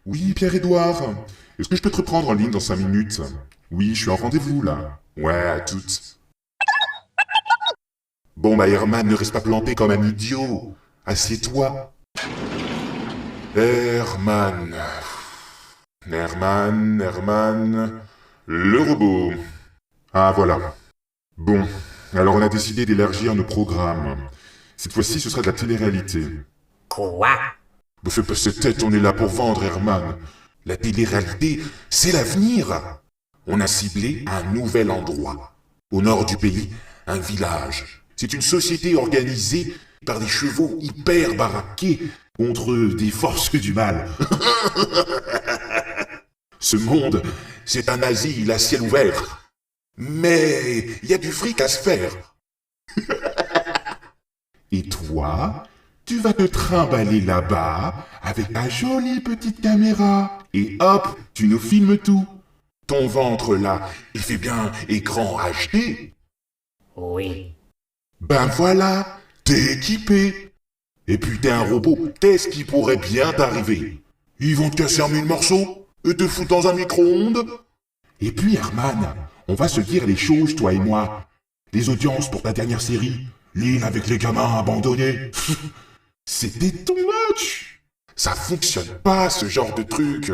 Oui, Pierre-Édouard. Est-ce que je peux te reprendre en ligne dans 5 minutes? Oui, je suis en rendez-vous là. Ouais, à toutes. Bon, bah Herman, ne reste pas planté comme un idiot. Assieds-toi. Herman. Herman. Le robot. Ah, voilà. Bon, alors on a décidé d'élargir nos programmes. Cette fois-ci, ce sera de la télé-réalité. Quoi? Me fais pas cette tête, on est là pour vendre, Herman. La télé-réalité, c'est l'avenir. On a ciblé un nouvel endroit. Au nord du pays, un village. C'est une société organisée par des chevaux hyper baraqués contre des forces du mal. Ce monde, c'est un asile à ciel ouvert. Mais il y a du fric à se faire. Et toi, tu vas te trimballer là-bas avec ta jolie petite caméra. Et hop, tu nous filmes tout. Ton ventre là, il fait bien écran HD. Oui. Ben voilà, t'es équipé. Et puis t'es un robot, qu'est-ce qui pourrait bien t'arriver? Ils vont te casser en 1000 morceaux et te foutre dans un micro-ondes. Et puis Herman, on va se dire les choses, toi et moi. Les audiences pour ta dernière série, l'île avec les gamins abandonnés. C'était too much. Ça fonctionne pas ce genre de truc.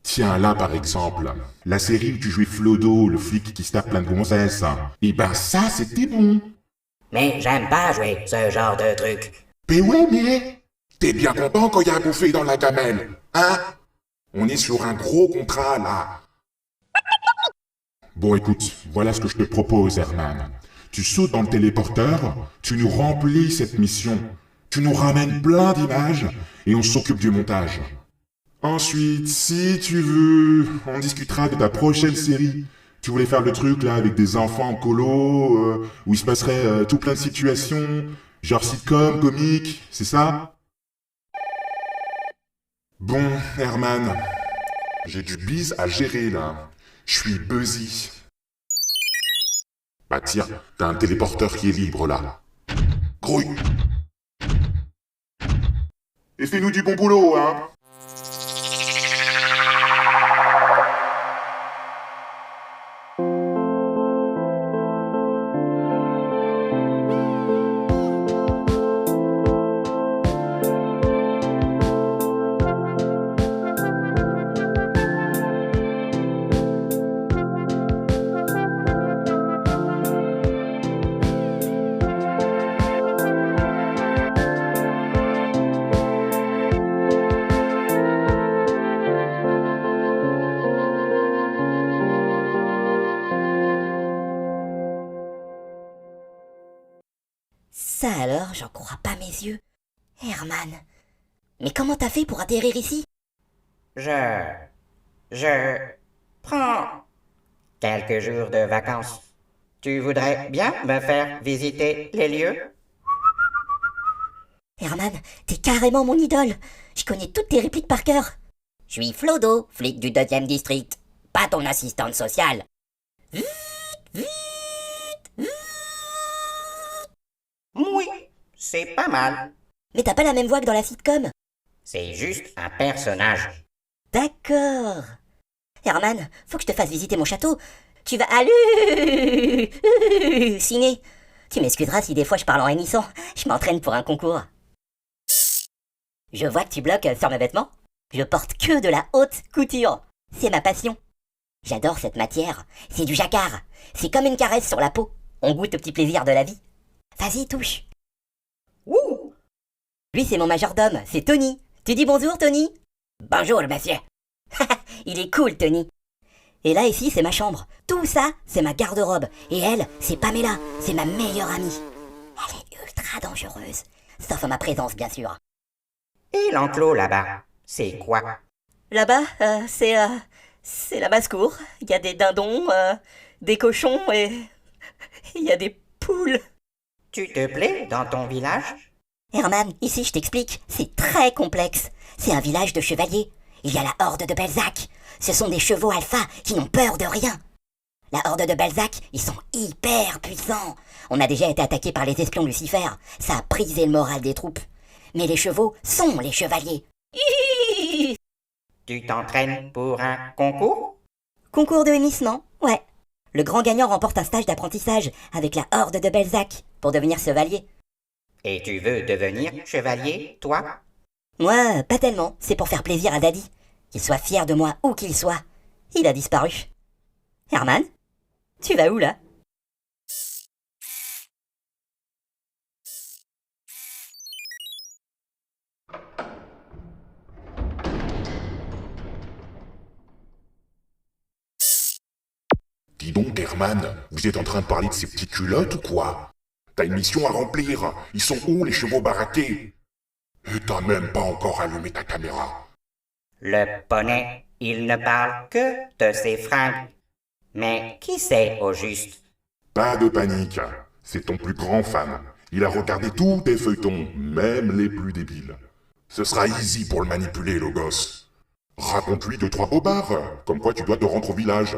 Tiens, là par exemple, la série où tu jouais Flodo, le flic qui se tape plein de gonzesses. Et ben ça, c'était bon. Mais j'aime pas jouer ce genre de truc. Mais ouais, mais... T'es bien content quand y a à bouffer dans la gamelle, hein? On est sur un gros contrat, là. Bon, écoute, voilà ce que je te propose, Herman. Tu sautes dans le téléporteur, tu nous remplis cette mission. Tu nous ramènes plein d'images, et on s'occupe du montage. Ensuite, si tu veux, on discutera de ta prochaine série. Tu voulais faire le truc là avec des enfants en colo, où il se passerait tout plein de situations, genre sitcom, comique, c'est ça? Bon, Herman, j'ai du bise à gérer là. Je suis busy. Bah tiens, t'as un téléporteur qui est libre là. Grouille. Et fais-nous du bon boulot, hein. Ça alors, j'en crois pas mes yeux. Herman, mais comment t'as fait pour atterrir ici? Je prends quelques jours de vacances. Tu voudrais bien me faire visiter les lieux? Herman, t'es carrément mon idole. Je connais toutes tes répliques par cœur. Je suis Flodo, flic du 2e district. Pas ton assistante sociale. Oui, c'est pas mal. Mais t'as pas la même voix que dans la sitcom. C'est juste un personnage. D'accord. Herman, faut que je te fasse visiter mon château. Tu vas allu signer. Tu m'excuseras si des fois je parle en hennissant. Je m'entraîne pour un concours. Je vois que tu bloques sur mes vêtements. Je porte que de la haute couture. C'est ma passion. J'adore cette matière. C'est du jacquard. C'est comme une caresse sur la peau. On goûte au petit plaisir de la vie. Vas-y, touche. Ouh! Lui, c'est mon majordome. C'est Tony. Tu dis bonjour, Tony? Bonjour, monsieur. Il est cool, Tony. Et là, ici, c'est ma chambre. Tout ça, c'est ma garde-robe. Et elle, c'est Pamela. C'est ma meilleure amie. Elle est ultra dangereuse. Sauf en ma présence, bien sûr. Et l'enclos là-bas, c'est quoi? Là-bas, c'est la basse-cour. Il y a des dindons, des cochons et... il y a des poules. Tu te plais dans ton village? Herman, ici, je t'explique. C'est très complexe. C'est un village de chevaliers. Il y a la horde de Belzac. Ce sont des chevaux alpha qui n'ont peur de rien. La horde de Belzac, ils sont hyper puissants. On a déjà été attaqué par les espions Lucifer. Ça a brisé le moral des troupes. mais les chevaux sont les chevaliers. Tu t'entraînes pour un concours? Concours de hennissement, ouais. Le grand gagnant remporte un stage d'apprentissage avec la horde de Belzac pour devenir chevalier. Et tu veux devenir chevalier, toi? Moi, pas tellement, c'est pour faire plaisir à Daddy. Qu'il soit fier de moi où qu'il soit. Il a disparu. Herman, tu vas où là? Dis donc, Herman, vous êtes en train de parler de ces petites culottes ou quoi? T'as une mission à remplir. Ils sont où, les chevaux baraqués? Et t'as même pas encore allumé ta caméra. Le poney, il ne parle que de ses fringues. Mais qui c'est au juste? Pas de panique. C'est ton plus grand fan. Il a regardé tous tes feuilletons, même les plus débiles. Ce sera easy pour le manipuler, le gosse. Raconte-lui 2-3 bobards, comme quoi tu dois te rendre au village.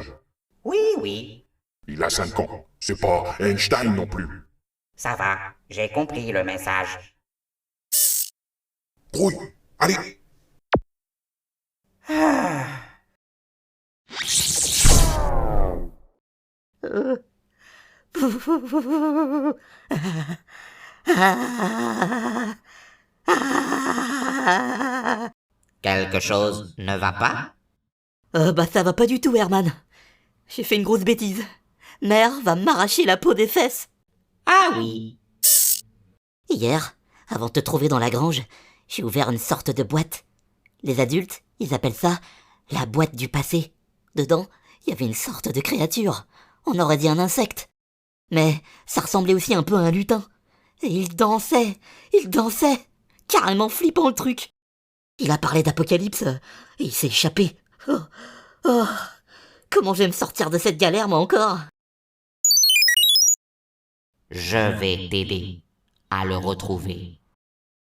Oui, oui, Il a 5 ans. C'est pas Einstein non plus. ça va, j'ai compris le message. Grouille, allez. Ah. Quelque chose ne va pas? Bah ça va pas du tout, Herman. J'ai fait une grosse bêtise. Mère va m'arracher la peau des fesses. Ah oui, Hier, avant de te trouver dans la grange, j'ai ouvert une sorte de boîte. Les adultes, ils appellent ça la boîte du passé. Dedans, il y avait une sorte de créature. On aurait dit un insecte. Mais ça ressemblait aussi un peu à un lutin. Et il dansait. Carrément flippant le truc. Il a parlé d'apocalypse et il s'est échappé. Oh, comment je vais me sortir de cette galère, moi encore? je vais t'aider à le retrouver.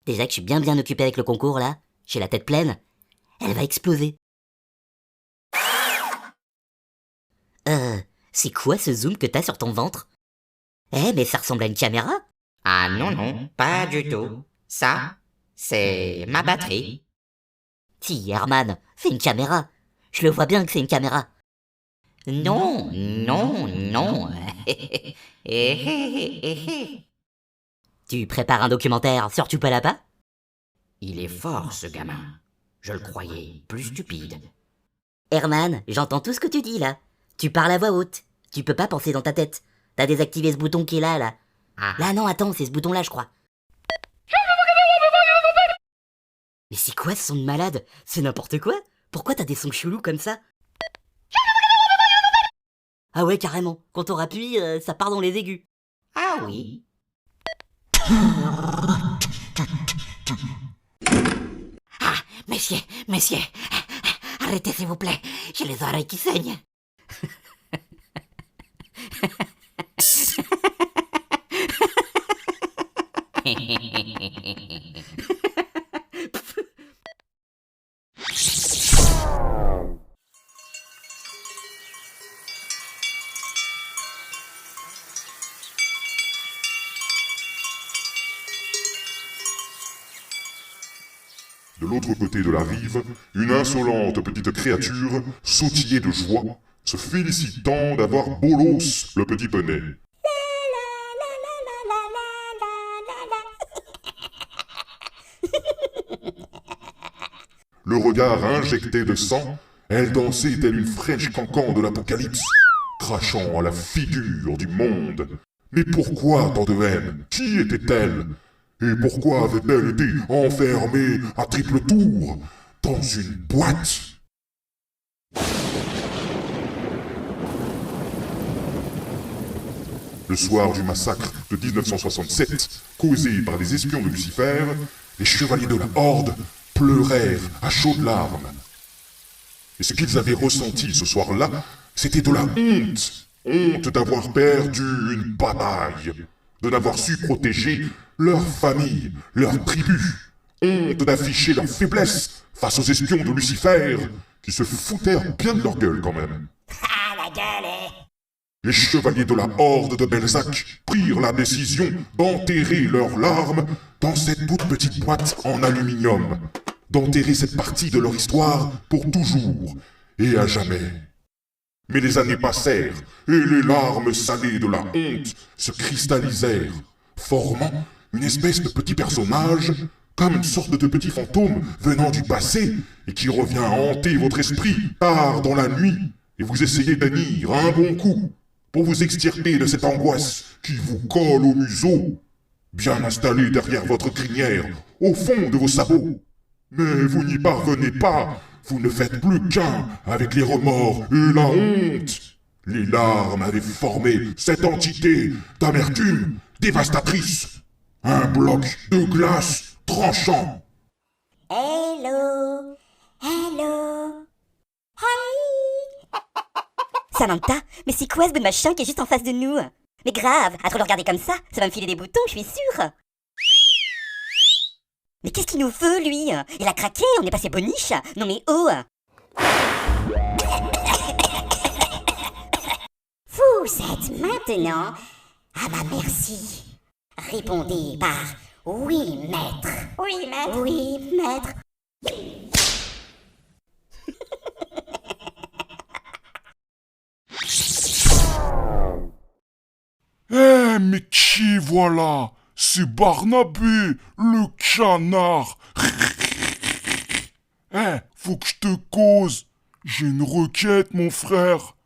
Déjà que je suis bien occupé avec le concours, là, j'ai la tête pleine, elle va exploser. C'est quoi ce zoom que t'as sur ton ventre? Mais ça ressemble à une caméra? Ah non, non, pas du tout. Ça, c'est ma batterie. Si, Herman, c'est une caméra. Je le vois bien que c'est une caméra. Non, non, non. Tu prépares un documentaire sur Tupalapa? Il est fort, ce gamin. Je le croyais plus stupide. Herman, j'entends tout ce que tu dis, là. Tu parles à voix haute. Tu peux pas penser dans ta tête. T'as désactivé ce bouton qui est là, là. Ah, Là, non, attends, c'est ce bouton-là, je crois. Mais c'est quoi ce son de malade? C'est n'importe quoi? Pourquoi t'as des sons chelous comme ça? Ah ouais, carrément. Quand on rappuie, ça part dans les aigus. ah oui. Messieurs, arrêtez s'il vous plaît. J'ai les oreilles qui saignent. De l'autre côté de la rive, une insolente petite créature sautillait de joie, se félicitant d'avoir bolos le petit poney. Le regard injecté de sang, elle dansait telle une French cancan de l'apocalypse, crachant à la figure du monde. Mais pourquoi tant de haine? Qui était-elle? Et pourquoi avait-elle été enfermée à triple tour dans une boîte? Le soir du massacre de 1967, causé par des espions de Lucifer, les chevaliers de la Horde pleurèrent à chaudes larmes. Et ce qu'ils avaient ressenti ce soir-là, c'était de la honte. Honte d'avoir perdu une bataille, de n'avoir su protéger leur famille, leur tribu. Honte d'afficher leur faiblesse face aux espions de Lucifer, qui se foutèrent bien de leur gueule quand même. Ah, la gueule, Les chevaliers de la Horde de Belzac prirent la décision d'enterrer leurs larmes dans cette toute petite boîte en aluminium, d'enterrer cette partie de leur histoire pour toujours et à jamais. Mais les années passèrent, et les larmes salées de la honte se cristallisèrent, formant une espèce de petit personnage, comme une sorte de petit fantôme venant du passé, et qui revient hanter votre esprit tard dans la nuit, et vous essayez d'hannir un bon coup, pour vous extirper de cette angoisse qui vous colle au museau, bien installé derrière votre crinière, au fond de vos sabots. Mais vous n'y parvenez pas, vous ne faites plus qu'un avec les remords et la honte. Les larmes avaient formé cette entité d'amertume dévastatrice. Un bloc de glace tranchant. Hello, hello, hi. Samantha, mais c'est quoi ce bout de machin qui est juste en face de nous? Mais grave, à trop le regarder comme ça va me filer des boutons, je suis sûre. Mais qu'est-ce qu'il nous veut, lui? Il a craqué, on est passé boniche. Non mais oh. Vous êtes maintenant à ma merci. Répondez par oui, maître. Oui, maître. Oui, maître. Eh, mais qui voilà? C'est Barnabé, le canard. Eh, faut que je te cause. J'ai une requête, mon frère.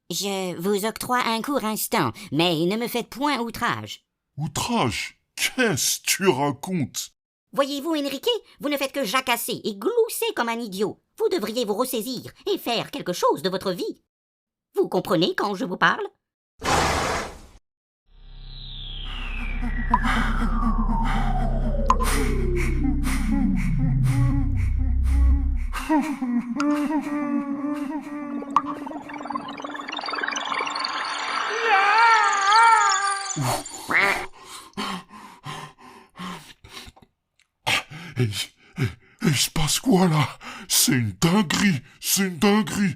Je vous octroie un court instant, mais ne me faites point outrage. Outrage? Qu'est-ce que tu racontes? Voyez-vous, Enrique, vous ne faites que jacasser et glousser comme un idiot. Vous devriez vous ressaisir et faire quelque chose de votre vie. Vous comprenez quand je vous parle? Il se passe quoi là? C'est une dinguerie, c'est une dinguerie.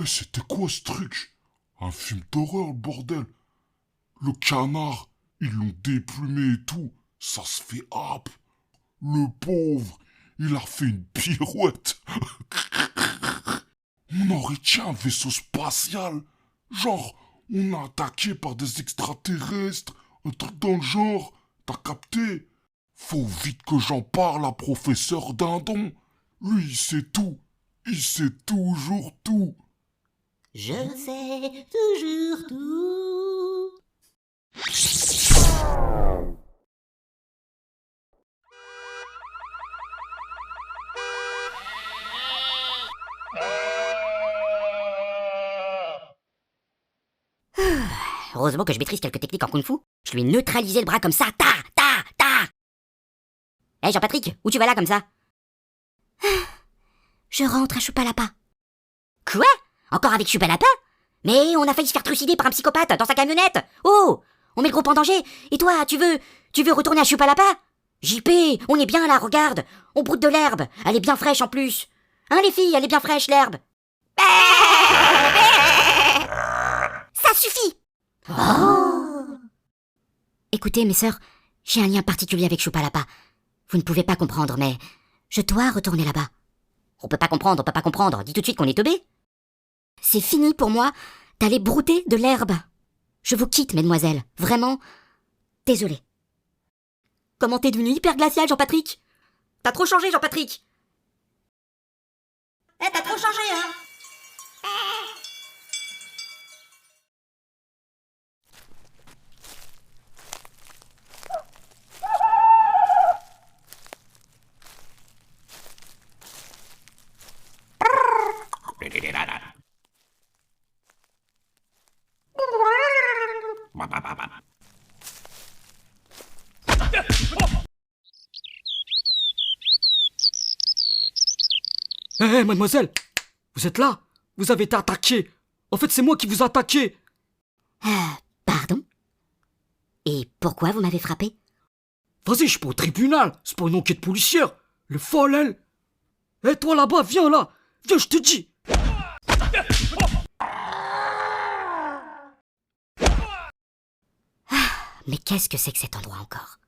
C'était quoi ce truc? Un film d'horreur, bordel. Le canard, ils l'ont déplumé et tout. Ça se fait hap. Le pauvre, il a fait une pirouette. On aurait dit un vaisseau spatial. Genre, on a attaqué par des extraterrestres. Un truc dans le genre. T'as capté? Faut vite que j'en parle à professeur Dindon. Lui, il sait tout. Il sait toujours tout. Je sais toujours tout. Heureusement que je maîtrise quelques techniques en kung-fu. Je lui ai neutralisé le bras comme ça. Ta, ta, ta. Hé Jean-Patrick, où tu vas là comme ça? Je rentre à Chupalapa. Quoi? Encore avec Chupalapa? Mais on a failli se faire trucider par un psychopathe dans sa camionnette. Oh, on met le groupe en danger. Et toi, tu veux retourner à Chupalapa? JP, on est bien là, regarde. On broute de l'herbe. Elle est bien fraîche en plus. Hein les filles, elle est bien fraîche l'herbe. Ça suffit. Oh. Écoutez mes sœurs, j'ai un lien particulier avec Chupalapa. Vous ne pouvez pas comprendre, mais je dois retourner là-bas. On peut pas comprendre. Dis tout de suite qu'on est teubé. C'est fini pour moi d'aller brouter de l'herbe. Je vous quitte, mesdemoiselles. Vraiment, désolée. Comment t'es devenu hyper glacial, Jean-Patrick? T'as trop changé, Jean-Patrick. Eh, t'as trop changé, hein? Hé, mademoiselle, vous êtes là? Vous avez été attaqué. En fait, c'est moi qui vous ai attaqué. Pardon? Et pourquoi vous m'avez frappé? Vas-y, je suis pas au tribunal. C'est pas une enquête policière. Le folle, elle. Hé, toi là-bas, viens là. Viens, je te dis. Mais qu'est-ce que c'est que cet endroit encore?